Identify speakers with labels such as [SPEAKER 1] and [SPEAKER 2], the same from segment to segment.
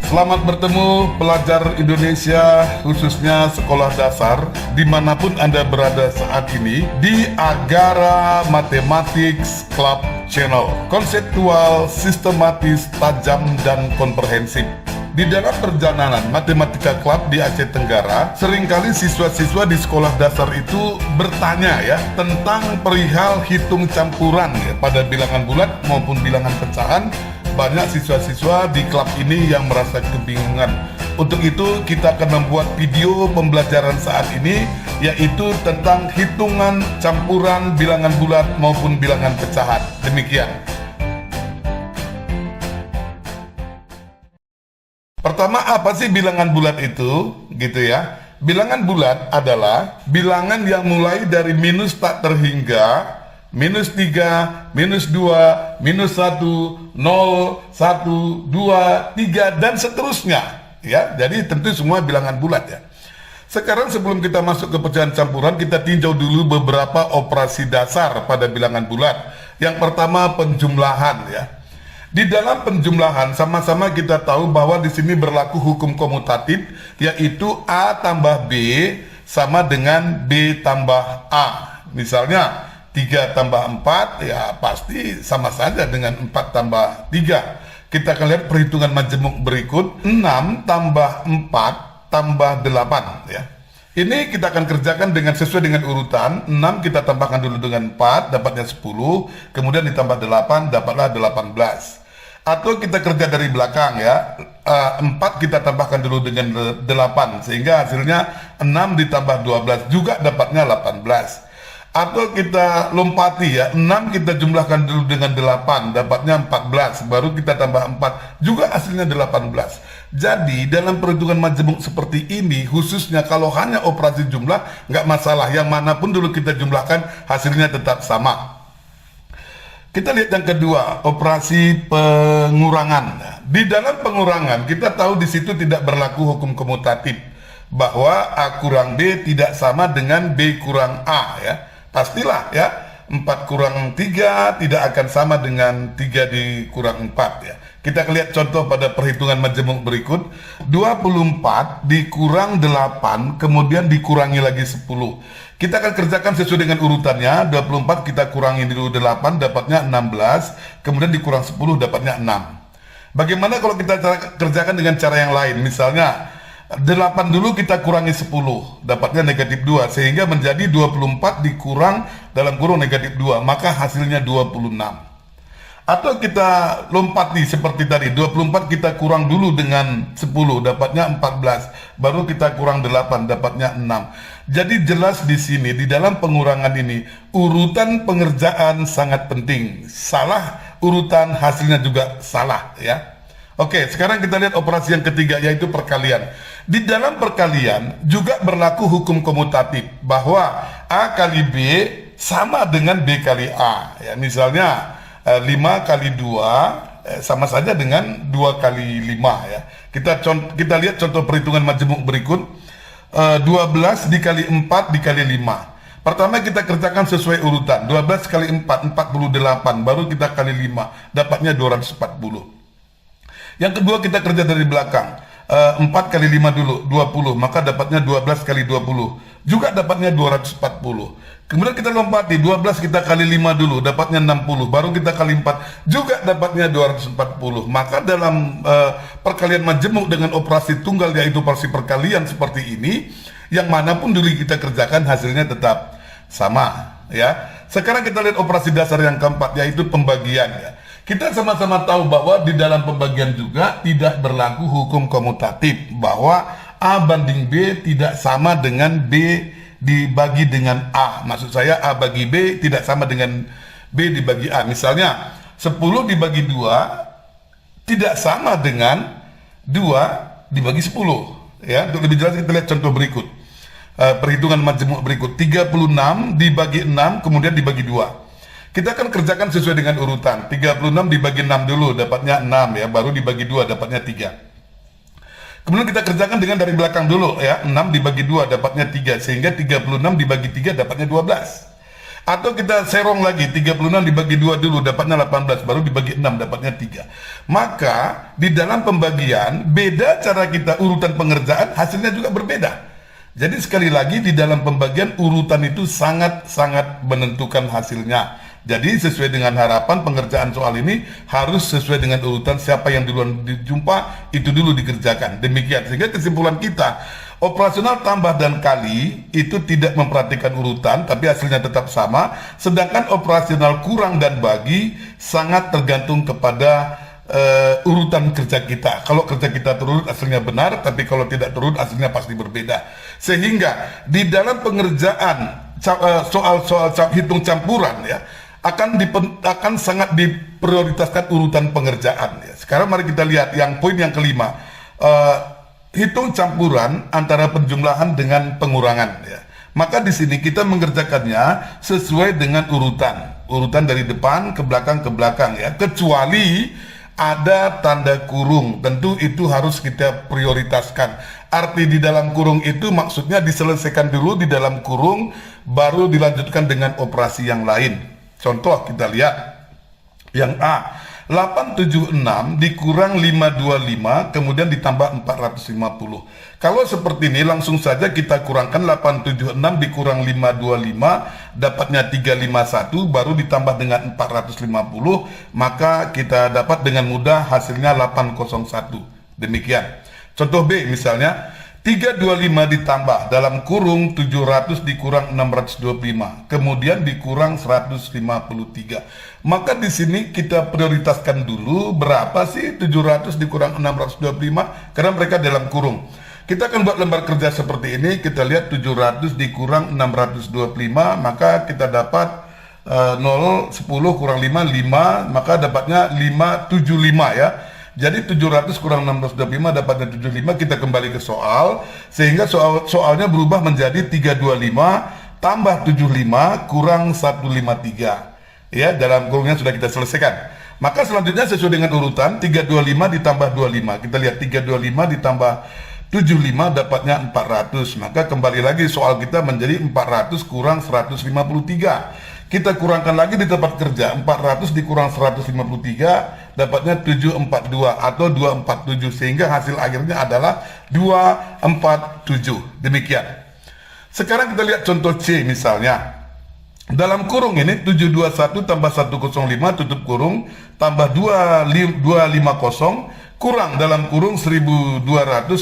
[SPEAKER 1] Selamat bertemu pelajar Indonesia, khususnya sekolah dasar, dimanapun Anda berada saat ini, di Agara Mathematics Club Channel. Konseptual, sistematis, tajam, dan komprehensif. Di dalam perjalanan Matematika Club di Aceh Tenggara, seringkali siswa-siswa di sekolah dasar itu bertanya ya tentang perihal hitung campuran ya, pada bilangan bulat maupun bilangan pecahan. Banyak siswa-siswa di klub ini yang merasa kebingungan. Untuk itu kita akan membuat video pembelajaran saat ini, yaitu tentang hitungan campuran bilangan bulat maupun bilangan pecahan. Demikian. Pertama, apa sih bilangan bulat itu? Gitu ya. Bilangan bulat adalah bilangan yang mulai dari minus tak terhingga, minus 3, minus 2, minus 1, 0, 1, 2, 3, dan seterusnya. Ya, jadi tentu semua bilangan bulat ya. Sekarang sebelum kita masuk ke pecahan campuran, kita tinjau dulu beberapa operasi dasar pada bilangan bulat. Yang pertama, penjumlahan ya. Di dalam penjumlahan sama-sama kita tahu bahwa di sini berlaku hukum komutatif, yaitu A tambah B sama dengan B tambah A. Misalnya 3 tambah 4 ya pasti sama saja dengan 4 tambah 3. Kita akan lihat perhitungan majemuk berikut. 6 tambah 4 tambah 8 ya. Ini kita akan kerjakan dengan sesuai dengan urutan. 6 kita tambahkan dulu dengan 4, dapatnya 10. Kemudian ditambah 8, dapatlah 18. Atau kita kerja dari belakang ya. 4 kita tambahkan dulu dengan 8, sehingga hasilnya 6 ditambah 12 juga dapatnya 18. Atau kita lompati ya, 6 kita jumlahkan dulu dengan 8, dapatnya 14, baru kita tambah 4, juga hasilnya 18. Jadi dalam perhitungan majemuk seperti ini, khususnya kalau hanya operasi jumlah, nggak masalah, yang manapun dulu kita jumlahkan, hasilnya tetap sama. Kita lihat yang kedua, operasi pengurangan. Di dalam pengurangan, kita tahu di situ tidak berlaku hukum komutatif, bahwa A kurang B tidak sama dengan B kurang A ya. Pastilah ya, 4 kurang 3 tidak akan sama dengan 3 dikurang 4 ya. Kita lihat contoh pada perhitungan majemuk berikut. 24 dikurang 8 kemudian dikurangi lagi 10. Kita akan kerjakan sesuai dengan urutannya. 24 kita kurangi dulu 8 dapatnya 16, kemudian dikurang 10 dapatnya 6. Bagaimana kalau kita kerjakan dengan cara yang lain? Misalnya 8 dulu kita kurangi 10, dapatnya negatif 2, sehingga menjadi 24 dikurang dalam kurung negatif 2, maka hasilnya 26. Atau kita lompati seperti tadi, 24 kita kurang dulu dengan 10, dapatnya 14, baru kita kurang 8, dapatnya 6. Jadi jelas di sini, di dalam pengurangan ini, urutan pengerjaan sangat penting. Salah urutan, hasilnya juga salah ya. Oke, sekarang kita lihat operasi yang ketiga, yaitu perkalian. Di dalam perkalian juga berlaku hukum komutatif, bahwa A kali B sama dengan B kali A ya. Misalnya 5 kali 2 sama saja dengan 2 kali 5 ya. Kita lihat contoh perhitungan majemuk berikut. 12 dikali 4 dikali 5. Pertama kita kerjakan sesuai urutan. 12 kali 4, 48, baru kita kali 5, dapatnya 240. Yang kedua kita kerja dari belakang. 4 kali 5 dulu, 20, maka dapatnya 12 kali 20, juga dapatnya 240. Kemudian kita lompati, 12 kita kali 5 dulu, dapatnya 60, baru kita kali 4, juga dapatnya 240. Maka dalam perkalian majemuk dengan operasi tunggal, yaitu operasi perkalian seperti ini, yang manapun dulu kita kerjakan, hasilnya tetap sama ya. Sekarang kita lihat operasi dasar yang keempat, yaitu pembagian ya. Kita sama-sama tahu bahwa di dalam pembagian juga tidak berlaku hukum komutatif, bahwa A banding B tidak sama dengan B dibagi dengan A. Maksud saya A bagi B tidak sama dengan B dibagi A. Misalnya 10 dibagi 2 tidak sama dengan 2 dibagi 10 ya. Untuk lebih jelas kita lihat contoh berikut. Perhitungan majemuk berikut. 36 dibagi 6 kemudian dibagi 2. Kita akan kerjakan sesuai dengan urutan. 36 dibagi 6 dulu, dapatnya 6 ya, baru dibagi 2, dapatnya 3. Kemudian kita kerjakan dengan dari belakang dulu ya, 6 dibagi 2, dapatnya 3, sehingga 36 dibagi 3, dapatnya 12. Atau kita serong lagi 36 dibagi 2 dulu dapatnya 18, baru dibagi 6 dapatnya 3. Maka di dalam pembagian beda cara kita urutan pengerjaan, hasilnya juga berbeda. Jadi sekali lagi di dalam pembagian urutan itu sangat-sangat menentukan hasilnya. Jadi sesuai dengan harapan pengerjaan soal ini harus sesuai dengan urutan, siapa yang duluan dijumpa itu dulu dikerjakan. Demikian, sehingga kesimpulan kita operasional tambah dan kali itu tidak memperhatikan urutan tapi hasilnya tetap sama. Sedangkan operasional kurang dan bagi sangat tergantung kepada urutan kerja kita. Kalau kerja kita terurut hasilnya benar, tapi kalau tidak terurut hasilnya pasti berbeda. Sehingga di dalam pengerjaan soal-soal hitung campuran ya akan sangat diprioritaskan urutan pengerjaan ya. Sekarang mari kita lihat yang poin yang kelima, hitung campuran antara penjumlahan dengan pengurangan ya. Maka di sini kita mengerjakannya sesuai dengan urutan dari depan ke belakang ya, kecuali ada tanda kurung, tentu itu harus kita prioritaskan. Arti di dalam kurung itu maksudnya diselesaikan dulu di dalam kurung, baru dilanjutkan dengan operasi yang lain. Contoh kita lihat yang A, 876 dikurang 525 kemudian ditambah 450. Kalau seperti ini langsung saja kita kurangkan 876 dikurang 525 dapatnya 351 baru ditambah dengan 450, maka kita dapat dengan mudah hasilnya 801. Demikian. Contoh B misalnya 325 ditambah dalam kurung 700 dikurang 625 kemudian dikurang 153. Maka di sini kita prioritaskan dulu berapa sih 700 dikurang 625 karena mereka dalam kurung. Kita akan buat lembar kerja seperti ini. Kita lihat 700 dikurang 625, maka kita dapat 0, 10 kurang 5, 5, maka dapatnya 575 ya. Jadi 700 kurang 625 dapatnya 75. Kita kembali ke soal, sehingga soalnya berubah menjadi 325 tambah 75 kurang 153. Ya, dalam kurungnya sudah kita selesaikan. Maka selanjutnya sesuai dengan urutan 325 ditambah 25. Kita lihat 325 ditambah 75 dapatnya 400. Maka kembali lagi soal kita menjadi 400 kurang 153. Kita kurangkan lagi di tempat kerja, 400 dikurang 153 dapatnya 742 atau 247, sehingga hasil akhirnya adalah 247. Demikian. Sekarang kita lihat contoh C misalnya. Dalam kurung ini 721 tambah 105 tutup kurung tambah 250 kurang dalam kurung 1200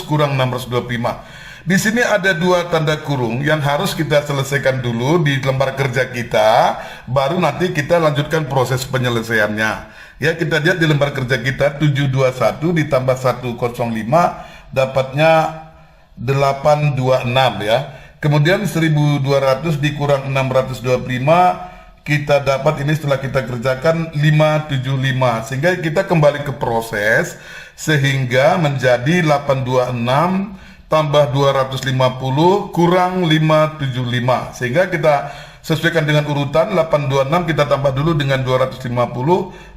[SPEAKER 1] kurang 625. Di sini ada dua tanda kurung yang harus kita selesaikan dulu di lembar kerja kita, baru nanti kita lanjutkan proses penyelesaiannya. Ya, kita lihat di lembar kerja kita 721 ditambah 105 dapatnya 826 ya. Kemudian 1200 dikurang 625 kita dapat ini setelah kita kerjakan 575, sehingga kita kembali ke proses sehingga menjadi 826 tambah 250 kurang 575, sehingga kita sesuaikan dengan urutan 826 kita tambah dulu dengan 250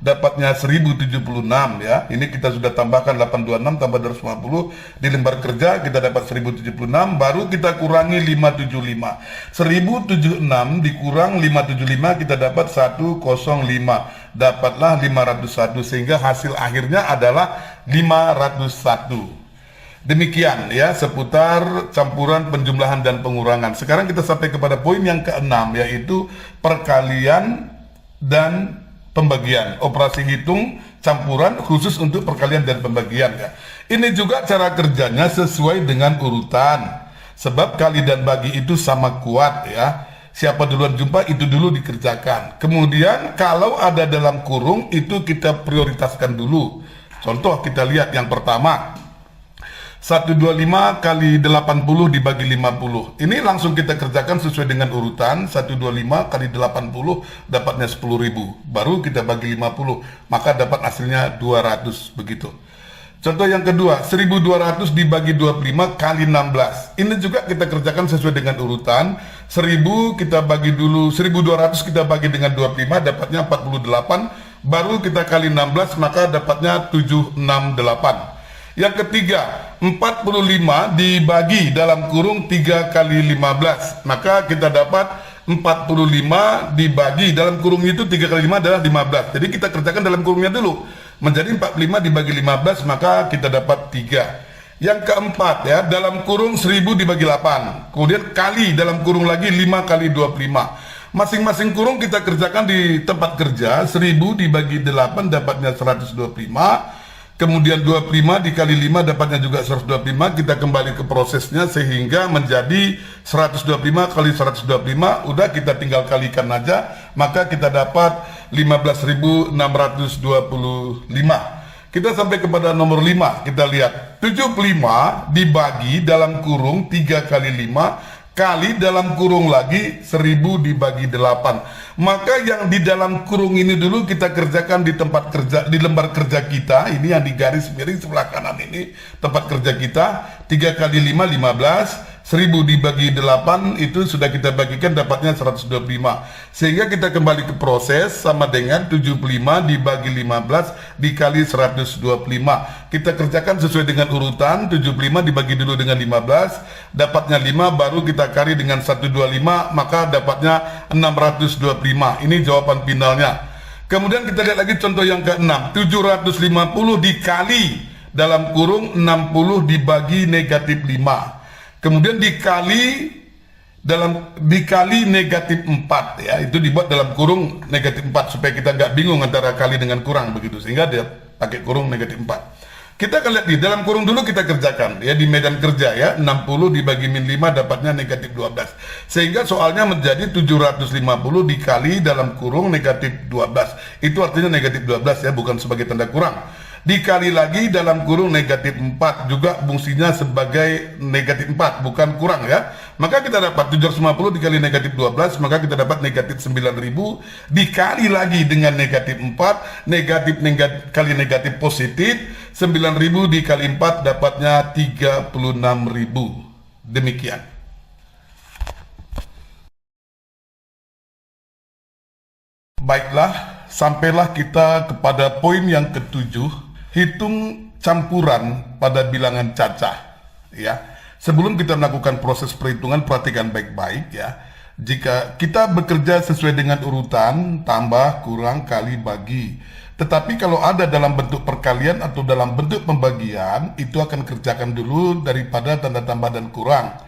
[SPEAKER 1] dapatnya 1076 ya. Ini kita sudah tambahkan 826 tambah 250 di lembar kerja kita dapat 1076, baru kita kurangi 575. 1076 dikurang 575 kita dapat 105, dapatlah 501, sehingga hasil akhirnya adalah 501. Demikian ya seputar campuran, penjumlahan, dan pengurangan. Sekarang kita sampai kepada poin yang keenam, yaitu perkalian dan pembagian. Operasi hitung campuran khusus untuk perkalian dan pembagian ya. Ini juga cara kerjanya sesuai dengan urutan. Sebab kali dan bagi itu sama kuat ya. Siapa duluan jumpa itu dulu dikerjakan. Kemudian kalau ada dalam kurung itu kita prioritaskan dulu. Contoh kita lihat yang pertama. 125 kali 80 dibagi 50. Ini langsung kita kerjakan sesuai dengan urutan. 125 kali 80 dapatnya 10.000. Baru kita bagi 50, maka dapat hasilnya 200 begitu. Contoh yang kedua, 1200 dibagi 25 kali 16. Ini juga kita kerjakan sesuai dengan urutan. 1000 kita bagi dulu, 1200 kita bagi dengan 25 dapatnya 48. Baru kita kali 16 maka dapatnya 768. Yang ketiga, 45 dibagi dalam kurung 3 kali 15. Maka kita dapat 45 dibagi dalam kurung itu 3 kali 5 adalah 15. Jadi kita kerjakan dalam kurungnya dulu. Menjadi 45 dibagi 15 maka kita dapat 3. Yang keempat ya, dalam kurung 1000 dibagi 8. Kemudian kali dalam kurung lagi 5 kali 25. Masing-masing kurung kita kerjakan di tempat kerja. 1000 dibagi 8 dapatnya 125. Kemudian 25 dikali 5 dapatnya juga 125. Kita kembali ke prosesnya sehingga menjadi 125 kali 125. Udah kita tinggal kalikan aja, maka kita dapat 15.625. Kita sampai kepada nomor 5. Kita lihat 75 dibagi dalam kurung 3 kali 5 kali dalam kurung lagi 1000 dibagi 8. Maka yang di dalam kurung ini dulu kita kerjakan di tempat kerja, di lembar kerja kita. Ini yang di garis miring sebelah kanan ini tempat kerja kita. 3 kali 5 15. 1000 dibagi 8 itu sudah kita bagikan dapatnya 125. Sehingga kita kembali ke proses sama dengan 75 dibagi 15 dikali 125. Kita kerjakan sesuai dengan urutan. 75 dibagi dulu dengan 15 dapatnya 5, baru kita kali dengan 125 maka dapatnya 625. Ini jawaban finalnya. Kemudian kita lihat lagi contoh yang ke-6. 750 dikali dalam kurung 60 dibagi negatif 5. Kemudian dikali negatif 4 ya, itu dibuat dalam kurung negatif 4 supaya kita nggak bingung antara kali dengan kurang begitu, sehingga dia pakai kurung negatif 4. Kita akan lihat di dalam kurung dulu kita kerjakan ya di medan kerja ya, 60 dibagi min 5 dapatnya negatif 12. Sehingga soalnya menjadi 750 dikali dalam kurung negatif 12. Itu artinya negatif 12 ya, bukan sebagai tanda kurang. Dikali lagi dalam kurung negatif 4 juga fungsinya sebagai negatif 4 bukan kurang ya. Maka kita dapat 750 dikali negatif 12 maka kita dapat negatif 9000 dikali lagi dengan negatif 4 kali negatif positif 9000 dikali 4 dapatnya 36.000. Demikian. Baiklah, sampailah kita kepada poin yang ketujuh. Hitung campuran pada bilangan cacah ya. Sebelum kita melakukan proses perhitungan, perhatikan baik-baik ya. Jika kita bekerja sesuai dengan urutan tambah, kurang, kali, bagi. Tetapi kalau ada dalam bentuk perkalian atau dalam bentuk pembagian, itu akan kerjakan dulu daripada tanda tambah dan kurang.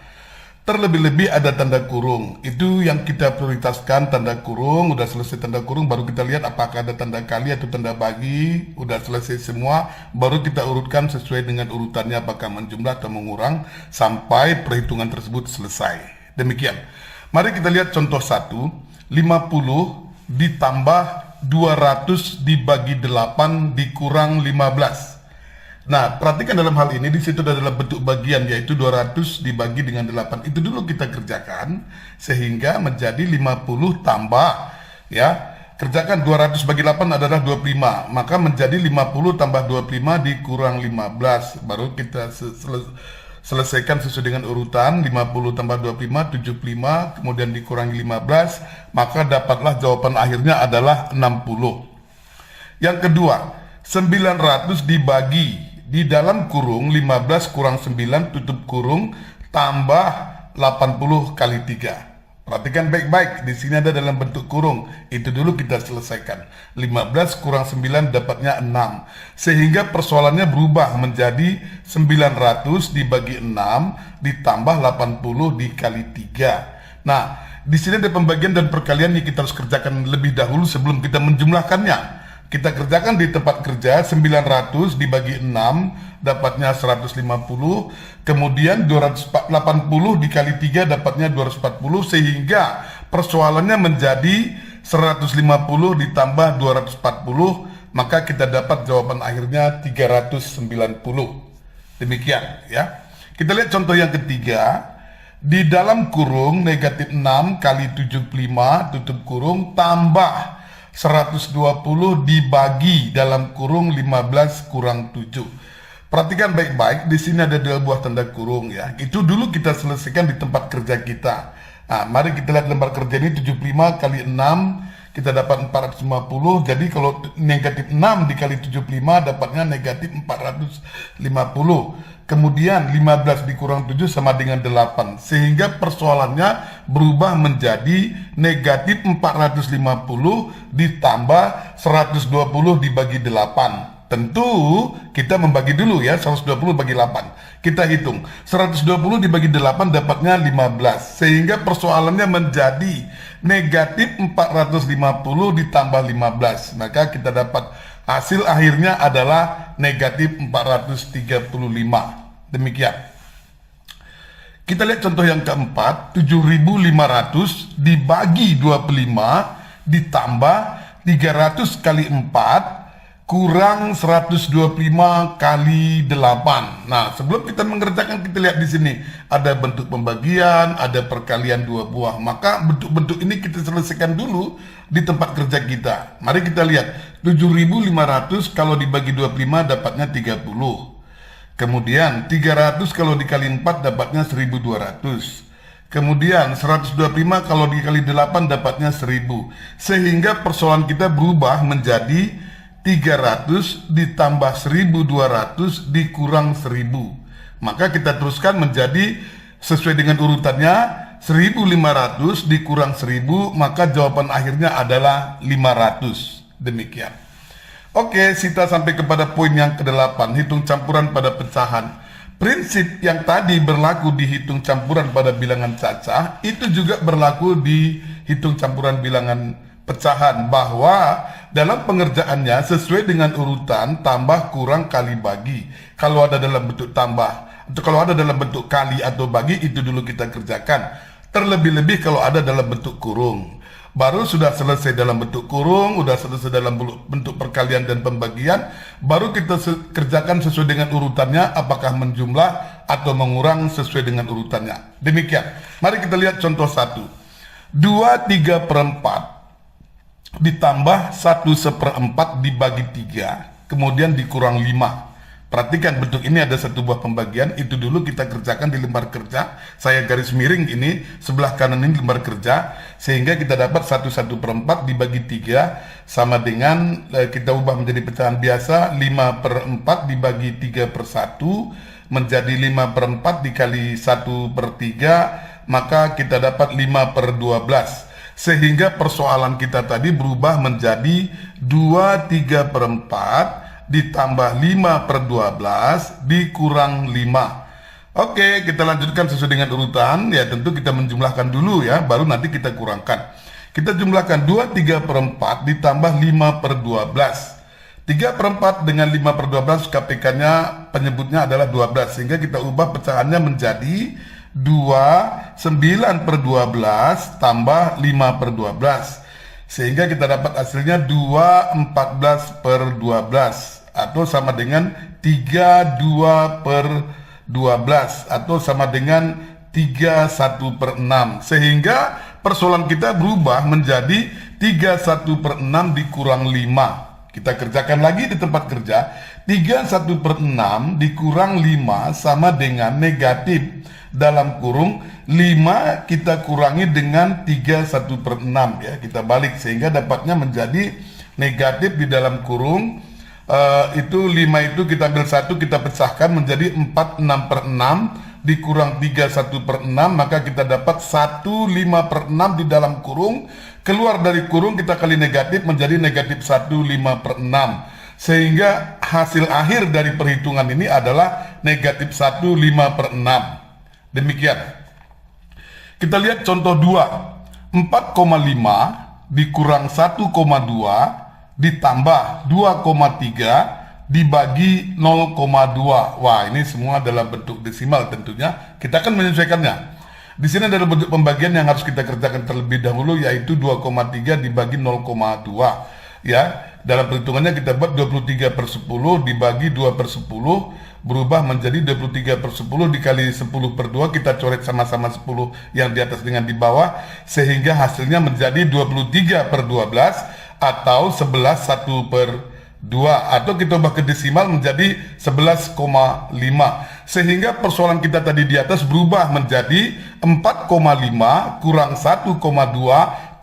[SPEAKER 1] Terlebih-lebih ada tanda kurung. Itu yang kita prioritaskan, tanda kurung. Udah selesai tanda kurung baru kita lihat apakah ada tanda kali atau tanda bagi. Udah selesai semua baru kita urutkan sesuai dengan urutannya, apakah menjumlah atau mengurang sampai perhitungan tersebut selesai. Demikian. Mari kita lihat contoh 1. 50 ditambah 200 dibagi 8 dikurang 15. Nah, perhatikan dalam hal ini di situ ada dalam bentuk bagian yaitu 200 dibagi dengan 8. Itu dulu kita kerjakan sehingga menjadi 50 tambah ya. Kerjakan 200 bagi 8 adalah 25. Maka menjadi 50 tambah 25 dikurang 15. Baru kita selesaikan sesuai dengan urutan. 50 tambah 25 75, kemudian dikurangi 15, maka dapatlah jawaban akhirnya adalah 60. Yang kedua, 900 dibagi di dalam kurung 15 kurang 9 tutup kurung tambah 80 kali 3. Perhatikan baik-baik, di sini ada dalam bentuk kurung. Itu dulu kita selesaikan. 15 kurang 9 dapatnya 6. Sehingga persoalannya berubah menjadi 900 dibagi 6 ditambah 80 dikali 3. Nah, di sini ada pembagian dan perkalian yang kita harus kerjakan lebih dahulu sebelum kita menjumlahkannya. Kita kerjakan di tempat kerja 900 dibagi 6 dapatnya 150, kemudian 280 dikali 3 dapatnya 240 sehingga persoalannya menjadi 150 ditambah 240 maka kita dapat jawaban akhirnya 390. Demikian ya. Kita lihat contoh yang ketiga. Di dalam kurung negatif 6 kali 75 tutup kurung tambah 120 dibagi dalam kurung 15 kurang 7. Perhatikan baik-baik, di sini ada dua buah tanda kurung ya. Itu dulu kita selesaikan di tempat kerja kita. Nah, mari kita lihat lembar kerja ini 75 kali 6 kita dapat 450. Jadi kalau negatif 6 dikali 75 dapatnya negatif 450. Kemudian 15 dikurang 7 sama dengan 8. Sehingga persoalannya berubah menjadi negatif 450 ditambah 120 dibagi 8. Tentu kita membagi dulu ya, 120 bagi 8. Kita hitung, 120 dibagi 8 dapatnya 15. Sehingga persoalannya menjadi negatif 450 ditambah 15. Maka kita dapat hasil akhirnya adalah negatif 435. Demikian. Kita lihat contoh yang keempat, 7.500 dibagi 25 ditambah 300 kali 4 kurang 125 kali 8. Nah, sebelum kita mengerjakan, kita lihat di sini ada bentuk pembagian, ada perkalian dua buah. Maka bentuk-bentuk ini kita selesaikan dulu di tempat kerja kita. Mari kita lihat, 7.500 kalau dibagi 25 dapatnya 30. Kemudian 300 kalau dikali 4 dapatnya 1.200. Kemudian 125 kalau dikali 8 dapatnya 1.000. Sehingga persoalan kita berubah menjadi 300 ditambah 1.200 dikurang 1.000. Maka kita teruskan menjadi sesuai dengan urutannya, 1.500 dikurang 1.000, maka jawaban akhirnya adalah 500. Demikian. Oke, kita sampai kepada poin yang ke-8, hitung campuran pada pecahan. Prinsip yang tadi berlaku di hitung campuran pada bilangan cacah, itu juga berlaku di hitung campuran bilangan pecahan, bahwa dalam pengerjaannya sesuai dengan urutan tambah kurang kali bagi. Kalau ada dalam bentuk tambah atau kalau ada dalam bentuk kali atau bagi, itu dulu kita kerjakan. Terlebih-lebih kalau ada dalam bentuk kurung. Baru sudah selesai dalam bentuk kurung, sudah selesai dalam bentuk perkalian dan pembagian, baru kita kerjakan sesuai dengan urutannya, apakah menjumlah atau mengurang sesuai dengan urutannya. Demikian. Mari kita lihat contoh 1. 2/3/4 ditambah 1/4 dibagi 3, kemudian dikurang 5. Perhatikan bentuk ini ada satu buah pembagian, itu dulu kita kerjakan di lembar kerja. Saya garis miring ini, sebelah kanan ini lembar kerja, sehingga kita dapat 1/4 dibagi 3 sama dengan, kita ubah menjadi pecahan biasa, 5/4 dibagi 3/1 menjadi 5/4 dikali 1/3, maka kita dapat 5/12. Sehingga persoalan kita tadi berubah menjadi 2/3/4 ditambah 5/12 dikurang 5. Oke, kita lanjutkan sesuai dengan urutan. Ya, tentu kita menjumlahkan dulu ya, baru nanti kita kurangkan. Kita jumlahkan 2/3/4 ditambah 5/12. 3/4 dengan 5/12 KPK-nya penyebutnya adalah 12. Sehingga kita ubah pecahannya menjadi 2 9/12 tambah 5/12. Sehingga kita dapat hasilnya 2 14/12 atau sama dengan 3/2/12 atau sama dengan 3/1/6. Sehingga persoalan kita berubah menjadi 3/1/6 dikurang 5. Kita kerjakan lagi di tempat kerja. 3/1/6 dikurang 5 sama dengan negatif dalam kurung 5 kita kurangi dengan 3/1/6 ya, kita balik sehingga dapatnya menjadi negatif di dalam kurung. Itu 5 itu kita ambil 1, kita pecahkan menjadi 4/6/6 dikurang 3/1/6, maka kita dapat 1/5/6 di dalam kurung. Keluar dari kurung kita kali negatif menjadi negatif 1/5/6. Sehingga hasil akhir dari perhitungan ini adalah negatif 1/5/6. Demikian. Kita lihat contoh 2. 4,5 dikurang 1,2 ditambah 2,3 dibagi 0,2. Wah, ini semua dalam bentuk desimal tentunya. Kita akan menyesuaikannya. Di sini ada bentuk pembagian yang harus kita kerjakan terlebih dahulu, yaitu 2,3 dibagi 0,2. Ya, dalam perhitungannya kita buat 23/10 dibagi 2/10 berubah menjadi 23/10 dikali 10/2, kita coret sama-sama 10 yang di atas dengan di bawah, sehingga hasilnya menjadi 23/12 atau 11/1/12. atau kita ubah ke desimal menjadi 11,5, sehingga persoalan kita tadi di atas berubah menjadi 4,5 kurang 1,2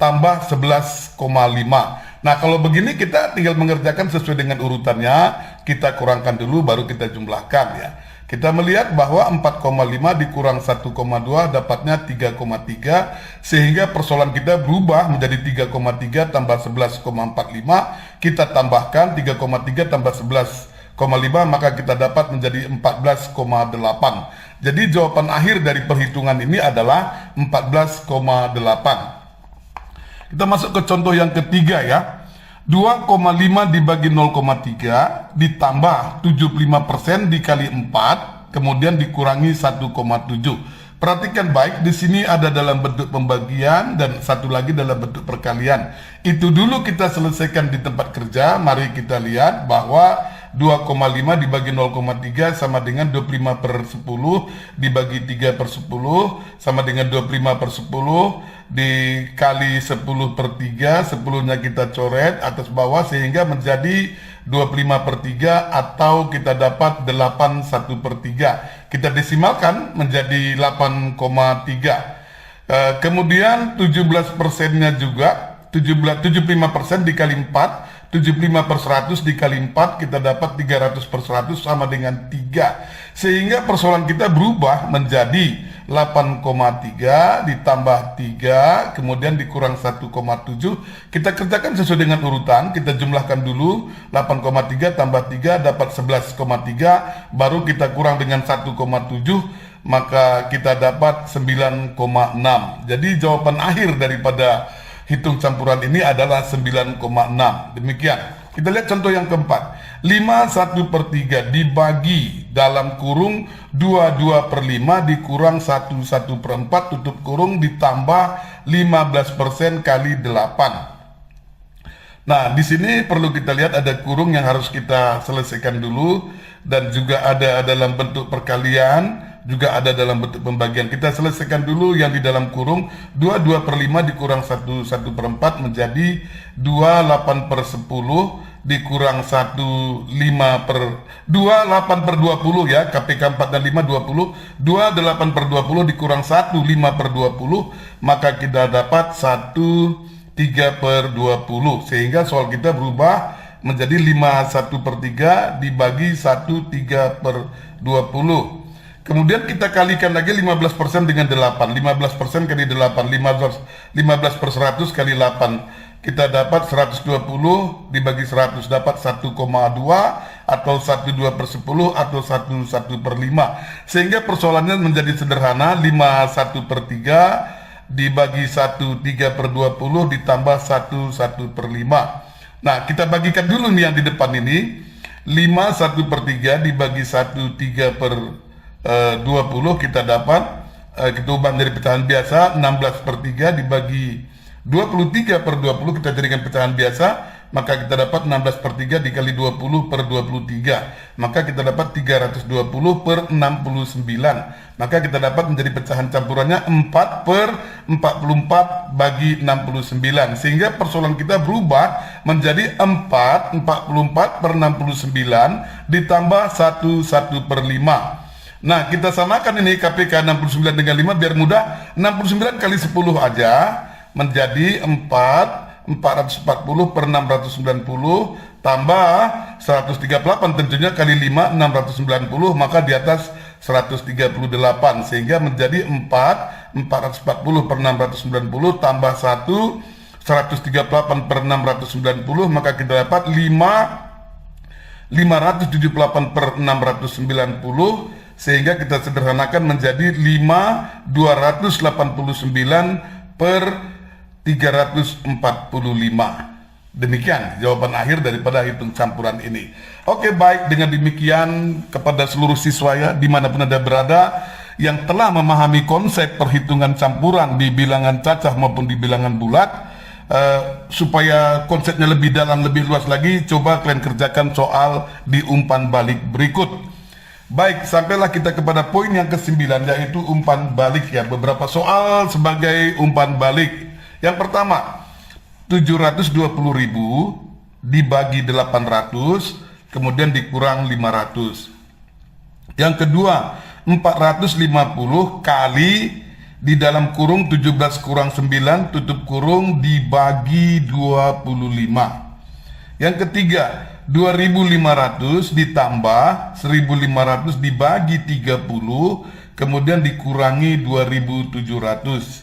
[SPEAKER 1] tambah 11,5. Nah, kalau begini kita tinggal mengerjakan sesuai dengan urutannya, kita kurangkan dulu baru kita jumlahkan ya. Kita melihat bahwa 4,5 dikurang 1,2 dapatnya 3,3, sehingga persoalan kita berubah menjadi 3,3 tambah 11,45, kita tambahkan 3,3 tambah 11,5, maka kita dapat menjadi 14,8. Jadi jawaban akhir dari perhitungan ini adalah 14,8. Kita masuk ke contoh yang ketiga ya. 2,5 dibagi 0,3 ditambah 75% dikali 4 kemudian dikurangi 1,7. Perhatikan baik, di sini ada dalam bentuk pembagian dan satu lagi dalam bentuk perkalian. Itu dulu kita selesaikan di tempat kerja. Mari kita lihat bahwa 2,5 dibagi 0,3 sama dengan 25 per 10 dibagi 3 per 10 sama dengan 25 per 10 dikali 10 per 3, 10-nya kita coret atas bawah sehingga menjadi 25 per 3 atau kita dapat 81 per 3. Kita desimalkan menjadi 8,3. Kemudian 17%-nya juga 75% dikali 4, 75 per 100 dikali 4, kita dapat 300 per 100 sama dengan 3. Sehingga persoalan kita berubah menjadi 8,3 ditambah 3, kemudian dikurang 1,7. Kita kerjakan sesuai dengan urutan, kita jumlahkan dulu. 8,3 tambah 3 dapat 11,3, baru kita kurang dengan 1,7, maka kita dapat 9,6. Jadi jawaban akhir daripada hitung campuran ini adalah 9,6. Demikian. Kita lihat contoh yang keempat. 5/1/3 dibagi dalam kurung 22/5 dikurang 1/4 tutup kurung ditambah 15% kali 8. Nah, di sini perlu kita lihat ada kurung yang harus kita selesaikan dulu dan juga ada dalam bentuk perkalian, juga ada dalam bentuk pembagian. Kita selesaikan dulu yang di dalam kurung. 22/5 dikurang 1/4 menjadi 28 per 10 dikurang 28 per 20 ya, KPK 4 dan 5 20, 28 per 20 dikurang 5 per 20, maka kita dapat 3 per 20, sehingga soal kita berubah menjadi 5/1/3 dibagi 3 per 20. Kemudian kita kalikan lagi 15% dengan 8, 15% kali 8, 15 per 100 kali 8. Kita dapat 120 dibagi 100 dapat 1,2 atau 12 per 10 atau 1 per 5. Sehingga persoalannya menjadi sederhana, 5/1/3 dibagi 3 per 20 ditambah 1 per 5. Nah, kita bagikan dulu nih yang di depan ini. 5/1/3 dibagi 3 per 20 kita dapat, kita ubah dari pecahan biasa, 16/3 dibagi 23 per 20 kita jadikan pecahan biasa, maka kita dapat 16/3 dikali 20 per 23, maka kita dapat 320 per 69, maka kita dapat menjadi pecahan campurannya 4 per 44 bagi 69, sehingga persoalan kita berubah menjadi 44 per 69 ditambah 1 per 5. Nah, kita samakan ini KPK 69 dengan 5 biar mudah. 69 kali 10 aja menjadi 440 per 690 tambah 138 tentunya kali 5 690, maka di atas 138 sehingga menjadi 440 per 690 tambah 138 per 690, maka kita dapat 578 per 690, sehingga kita sederhanakan menjadi 289 per 345. Demikian jawaban akhir daripada hitung campuran ini. Oke, baik, dengan demikian kepada seluruh siswa ya dimanapun Anda berada yang telah memahami konsep perhitungan campuran di bilangan cacah maupun di bilangan bulat, supaya konsepnya lebih dalam, lebih luas lagi, coba kalian kerjakan soal di umpan balik berikut. Baik, sampailah kita kepada poin yang ke-9, yaitu umpan balik ya. Beberapa soal sebagai umpan balik. Yang pertama, 720.000 dibagi 800, kemudian dikurang 500. Yang kedua, 450 kali di dalam kurung 17 kurang 9 tutup kurung dibagi 25. Yang ketiga, 2500 ditambah 1500 dibagi 30, kemudian dikurangi 2700.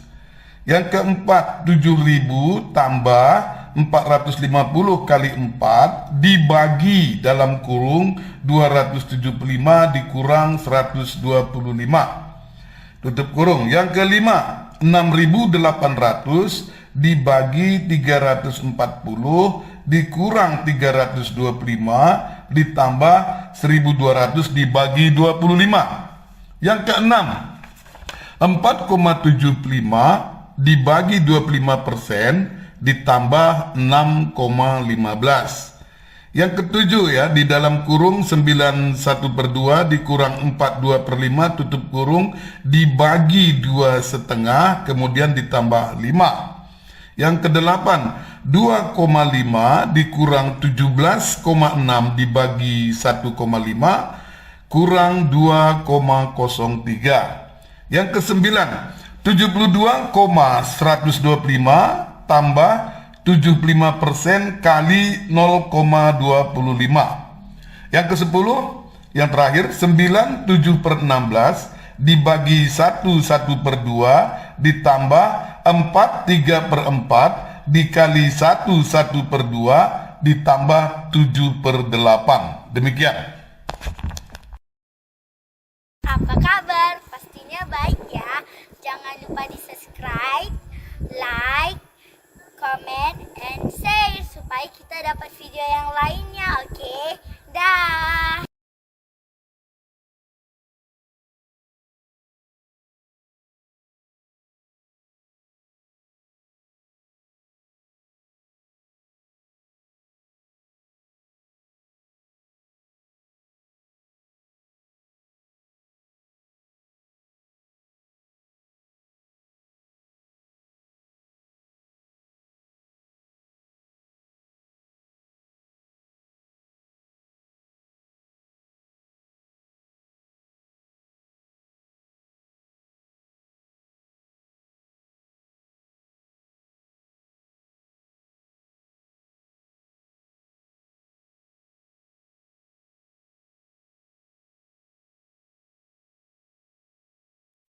[SPEAKER 1] Yang keempat, 7000 tambah 450 kali 4 dibagi dalam kurung 275 dikurang 125. Tutup kurung. Yang kelima, 6800 dibagi 340 dikurang 325 ditambah 1200 dibagi 25. Yang keenam, 4,75 dibagi 25% ditambah 6,15. Yang ketujuh ya, di dalam kurung 91/2 dikurang 42/5 tutup kurung dibagi 2,5 kemudian ditambah 5. Yang kedelapan, 2,5 dikurang 17,6 dibagi 1,5 kurang 2,03. Yang kesembilan, 72,125 tambah 75% kali 0,25. Yang kesepuluh, yang terakhir, 97/16 dibagi 1/2 ditambah 4/3/4 dikali 1/2 ditambah 7/8. Demikian.
[SPEAKER 2] Apa kabar? Pastinya baik ya. Jangan lupa di subscribe, like, comment, and share supaya kita dapat video yang lainnya, oke? Dah.